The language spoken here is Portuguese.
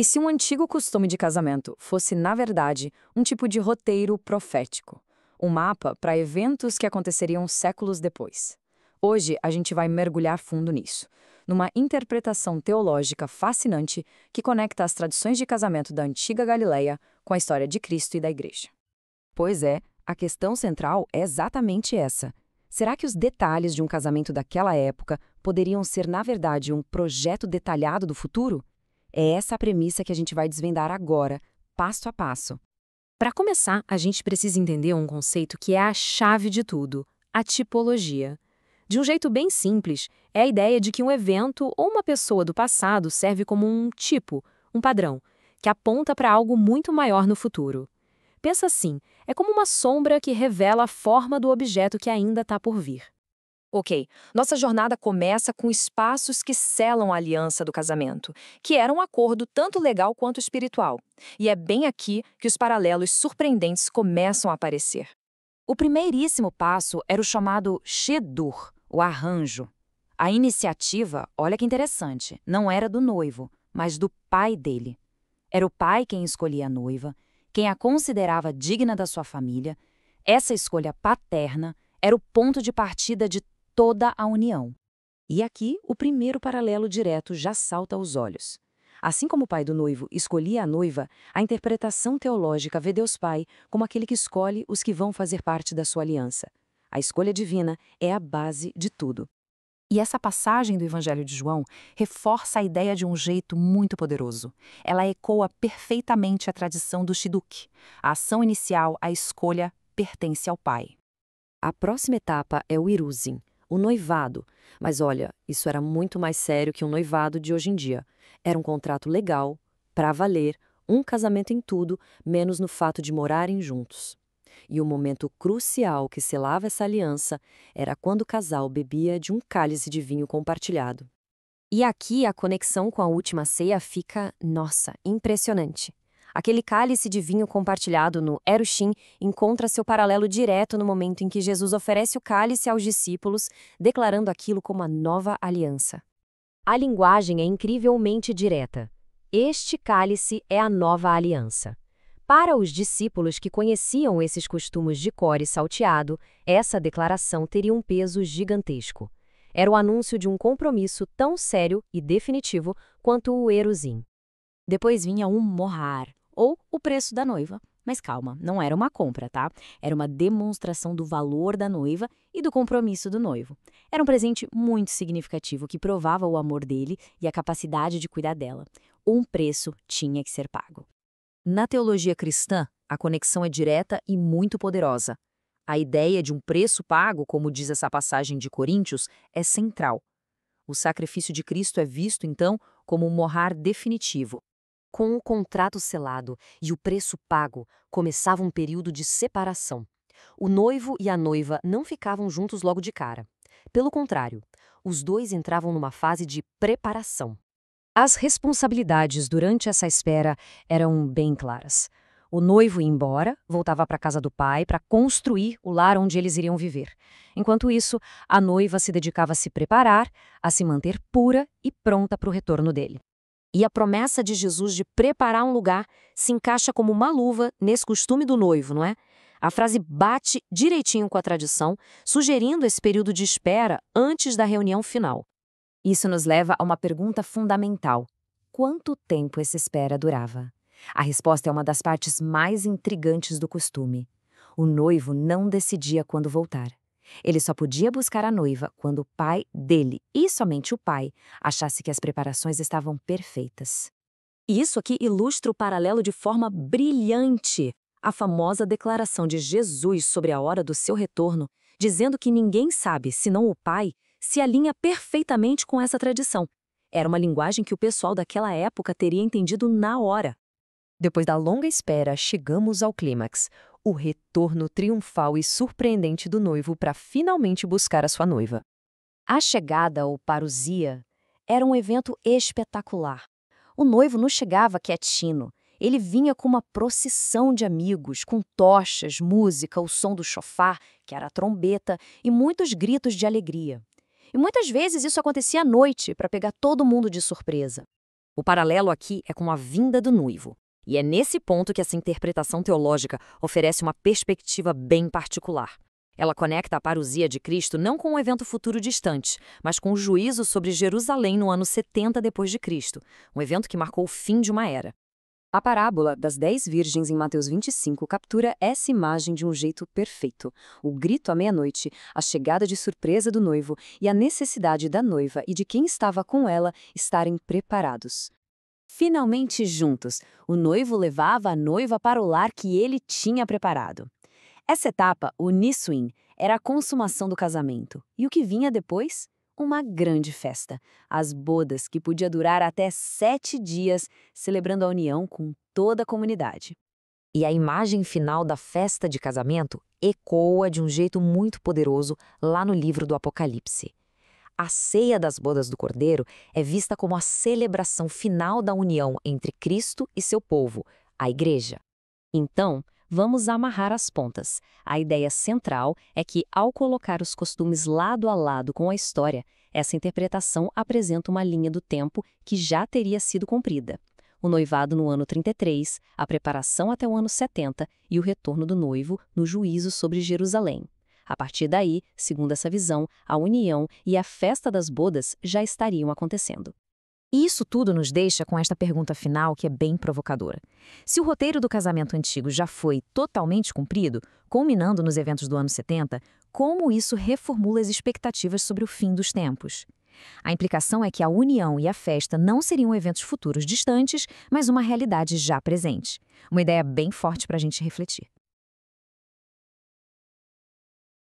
E se um antigo costume de casamento fosse, na verdade, um tipo de roteiro profético? Um mapa para eventos que aconteceriam séculos depois. Hoje, a gente vai mergulhar fundo nisso, numa interpretação teológica fascinante que conecta as tradições de casamento da antiga Galileia com a história de Cristo e da Igreja. Pois é, a questão central é exatamente essa. Será que os detalhes de um casamento daquela época poderiam ser, na verdade, um projeto detalhado do futuro? É essa a premissa que a gente vai desvendar agora, passo a passo. Para começar, a gente precisa entender um conceito que é a chave de tudo: a tipologia. De um jeito bem simples, é a ideia de que um evento ou uma pessoa do passado serve como um tipo, um padrão, que aponta para algo muito maior no futuro. Pensa assim, é como uma sombra que revela a forma do objeto que ainda está por vir. Ok, nossa jornada começa com espaços que selam a aliança do casamento, que era um acordo tanto legal quanto espiritual. E é bem aqui que os paralelos surpreendentes começam a aparecer. O primeiríssimo passo era o chamado shedur, o arranjo. A iniciativa, olha que interessante, não era do noivo, mas do pai dele. Era o pai quem escolhia a noiva, quem a considerava digna da sua família. Essa escolha paterna era o ponto de partida de toda a união. E aqui, o primeiro paralelo direto já salta aos olhos. Assim como o pai do noivo escolhia a noiva, a interpretação teológica vê Deus Pai como aquele que escolhe os que vão fazer parte da sua aliança. A escolha divina é a base de tudo. E essa passagem do Evangelho de João reforça a ideia de um jeito muito poderoso. Ela ecoa perfeitamente a tradição do Shidduch. A ação inicial, a escolha, pertence ao pai. A próxima etapa é o Iruzim, o noivado. Mas olha, isso era muito mais sério que um noivado de hoje em dia. Era um contrato legal, para valer, um casamento em tudo, menos no fato de morarem juntos. E o momento crucial que selava essa aliança era quando o casal bebia de um cálice de vinho compartilhado. E aqui a conexão com a última ceia fica, nossa, impressionante. Aquele cálice de vinho compartilhado no Erushim encontra seu paralelo direto no momento em que Jesus oferece o cálice aos discípulos, declarando aquilo como a nova aliança. A linguagem é incrivelmente direta. Este cálice é a nova aliança. Para os discípulos que conheciam esses costumes de core salteado, essa declaração teria um peso gigantesco. Era o anúncio de um compromisso tão sério e definitivo quanto o Eruzim. Depois vinha um mohar, ou o preço da noiva. Mas calma, não era uma compra, tá? Era uma demonstração do valor da noiva e do compromisso do noivo. Era um presente muito significativo que provava o amor dele e a capacidade de cuidar dela. Um preço tinha que ser pago. Na teologia cristã, a conexão é direta e muito poderosa. A ideia de um preço pago, como diz essa passagem de Coríntios, é central. O sacrifício de Cristo é visto, então, como um mohar definitivo. Com o contrato selado e o preço pago, começava um período de separação. O noivo e a noiva não ficavam juntos logo de cara. Pelo contrário, os dois entravam numa fase de preparação. As responsabilidades durante essa espera eram bem claras. O noivo ia embora, voltava para a casa do pai para construir o lar onde eles iriam viver. Enquanto isso, a noiva se dedicava a se preparar, a se manter pura e pronta para o retorno dele. E a promessa de Jesus de preparar um lugar se encaixa como uma luva nesse costume do noivo, não é? A frase bate direitinho com a tradição, sugerindo esse período de espera antes da reunião final. Isso nos leva a uma pergunta fundamental. Quanto tempo essa espera durava? A resposta é uma das partes mais intrigantes do costume. O noivo não decidia quando voltar. Ele só podia buscar a noiva quando o pai dele, e somente o pai, achasse que as preparações estavam perfeitas. E isso aqui ilustra o paralelo de forma brilhante. A famosa declaração de Jesus sobre a hora do seu retorno, dizendo que ninguém sabe, senão o pai, se alinha perfeitamente com essa tradição. Era uma linguagem que o pessoal daquela época teria entendido na hora. Depois da longa espera, chegamos ao clímax, o retorno triunfal e surpreendente do noivo para finalmente buscar a sua noiva. A chegada, ou parousia, era um evento espetacular. O noivo não chegava quietinho. Ele vinha com uma procissão de amigos, com tochas, música, o som do chofar, que era a trombeta, e muitos gritos de alegria. E muitas vezes isso acontecia à noite, para pegar todo mundo de surpresa. O paralelo aqui é com a vinda do noivo. E é nesse ponto que essa interpretação teológica oferece uma perspectiva bem particular. Ela conecta a parousia de Cristo não com um evento futuro distante, mas com o juízo sobre Jerusalém no ano 70 depois de Cristo, um evento que marcou o fim de uma era. A parábola das 10 virgens em Mateus 25 captura essa imagem de um jeito perfeito. O grito à meia-noite, a chegada de surpresa do noivo e a necessidade da noiva e de quem estava com ela estarem preparados. Finalmente juntos, o noivo levava a noiva para o lar que ele tinha preparado. Essa etapa, o Nissuin, era a consumação do casamento. E o que vinha depois? Uma grande festa. As bodas, que podia durar até 7 dias, celebrando a união com toda a comunidade. E a imagem final da festa de casamento ecoa de um jeito muito poderoso lá no livro do Apocalipse. A ceia das bodas do Cordeiro é vista como a celebração final da união entre Cristo e seu povo, a Igreja. Então, vamos amarrar as pontas. A ideia central é que, ao colocar os costumes lado a lado com a história, essa interpretação apresenta uma linha do tempo que já teria sido cumprida. O noivado no ano 33, a preparação até o ano 70 e o retorno do noivo no juízo sobre Jerusalém. A partir daí, segundo essa visão, a união e a festa das bodas já estariam acontecendo. E isso tudo nos deixa com esta pergunta final que é bem provocadora. Se o roteiro do casamento antigo já foi totalmente cumprido, culminando nos eventos do ano 70, como isso reformula as expectativas sobre o fim dos tempos? A implicação é que a união e a festa não seriam eventos futuros distantes, mas uma realidade já presente. Uma ideia bem forte para a gente refletir.